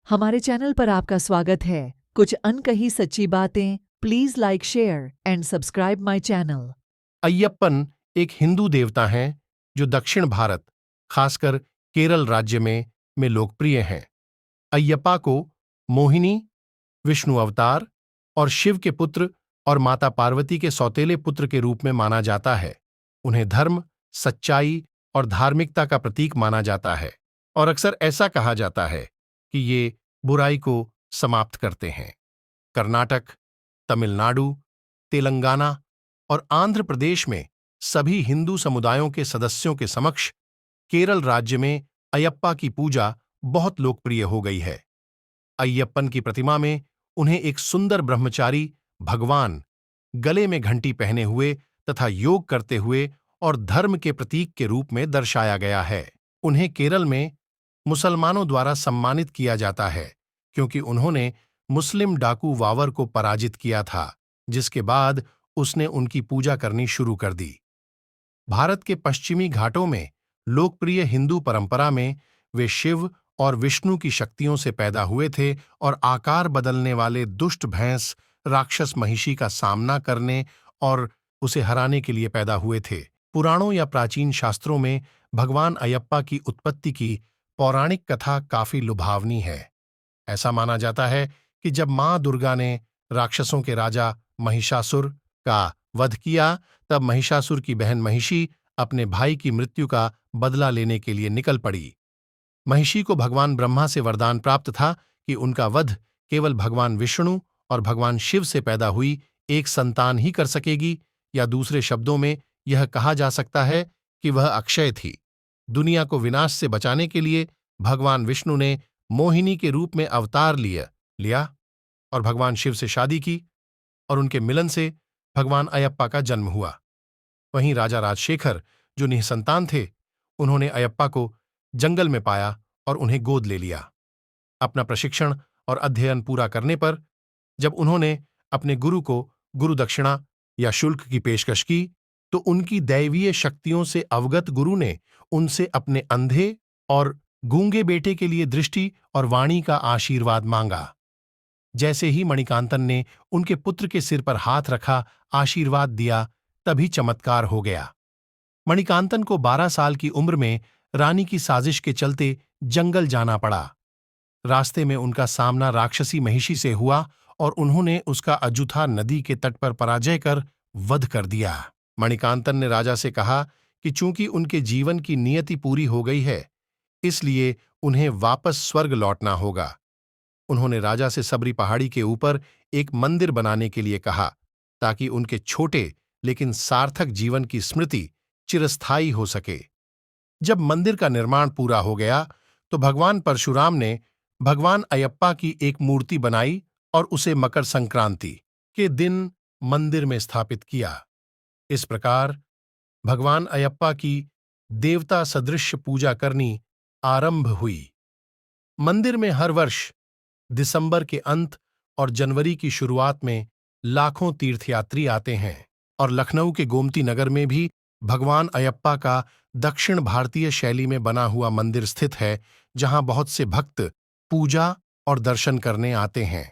हमारे चैनल पर आपका स्वागत है। कुछ अनकही सच्ची बातें। Please like, share and subscribe my channel. Ayyappan एक हिंदू देवता हैं जो दक्षिण भारत, खासकर केरल राज्य में लोकप्रिय हैं। अय्यप्पा को मोहिनी, विष्णु अवतार और शिव के पुत्र और माता पार्वती के सौतेले पुत्र के रूप में माना जाता है। उन्हें धर्म, सच्चाई और धार्मिकता का प्रतीक माना जाता है और अक्सर ऐसा कहा जाता है कि ये बुराई को समाप्त करते हैं। कर्नाटक, तमिलनाडु, तेलंगाना और आंध्र प्रदेश में सभी हिंदू समुदायों के सदस्यों के समक्ष केरल राज्य में अयप्पा की पूजा बहुत लोकप्रिय हो गई है। अय्यप्पन की प्रतिमा में उन्हें एक सुंदर ब्रह्मचारी भगवान, गले में घंटी पहने हुए तथा योग करते हुए और धर्म के प्रतीक के रूप में दर्शाया गया है। उन्हें केरल में मुसलमानों द्वारा सम्मानित किया जाता है क्योंकि उन्होंने मुस्लिम डाकू वावर को पराजित किया था, जिसके बाद उसने उनकी पूजा करनी शुरू कर दी। भारत के पश्चिमी घाटों में लोकप्रिय हिंदू परंपरा में वे शिव और विष्णु की शक्तियों से पैदा हुए थे और आकार बदलने वाले दुष्ट भैंस राक्षस महिषी का सामना करने और उसे हराने के लिए पैदा हुए थे। पुराणों या प्राचीन शास्त्रों में भगवान अयप्पा की उत्पत्ति की पौराणिक कथा काफी लुभावनी है। ऐसा माना जाता है कि जब मां दुर्गा ने राक्षसों के राजा महिषासुर का वध किया, तब महिषासुर की बहन महिषी अपने भाई की मृत्यु का बदला लेने के लिए निकल पड़ी। महिषी को भगवान ब्रह्मा से वरदान प्राप्त था कि उनका वध केवल भगवान विष्णु और भगवान शिव से पैदा हुई एक संतान ही कर सकेगी, या दूसरे शब्दों में यह कहा जा सकता है कि वह अक्षय थी। दुनिया को विनाश से बचाने के लिए भगवान विष्णु ने मोहिनी के रूप में अवतार लिया और भगवान शिव से शादी की और उनके मिलन से भगवान अयप्पा का जन्म हुआ। वहीं राजा राजशेखर, जो निःसंतान थे, उन्होंने अयप्पा को जंगल में पाया और उन्हें गोद ले लिया। अपना प्रशिक्षण और अध्ययन पूरा करने पर जब उन्होंने अपने गुरु को गुरु दक्षिणा या शुल्क की पेशकश की, तो उनकी दैवीय शक्तियों से अवगत गुरु ने उनसे अपने अंधे और गूंगे बेटे के लिए दृष्टि और वाणी का आशीर्वाद मांगा। जैसे ही मणिकांतन ने उनके पुत्र के सिर पर हाथ रखा, आशीर्वाद दिया, तभी चमत्कार हो गया। मणिकांतन को 12 साल की उम्र में रानी की साजिश के चलते जंगल जाना पड़ा। रास्ते में उनका सामना राक्षसी महिषी से हुआ और उन्होंने उसका अजुथा नदी के तट पर पराजय कर वध कर दिया। मणिकांतन ने राजा से कहा कि चूंकि उनके जीवन की नियति पूरी हो गई है, इसलिए उन्हें वापस स्वर्ग लौटना होगा। उन्होंने राजा से सबरी पहाड़ी के ऊपर एक मंदिर बनाने के लिए कहा, ताकि उनके छोटे लेकिन सार्थक जीवन की स्मृति चिरस्थायी हो सके। जब मंदिर का निर्माण पूरा हो गया, तो भगवान परशुराम ने भगवान अयप्पा की एक मूर्ति बनाई और उसे मकर संक्रांति के दिन मंदिर में स्थापित किया। इस प्रकार भगवान अयप्पा की देवता सदृश पूजा करनी आरंभ हुई। मंदिर में हर वर्ष दिसंबर के अंत और जनवरी की शुरुआत में लाखों तीर्थयात्री आते हैं और लखनऊ के गोमती नगर में भी भगवान अयप्पा का दक्षिण भारतीय शैली में बना हुआ मंदिर स्थित है, जहां बहुत से भक्त पूजा और दर्शन करने आते हैं।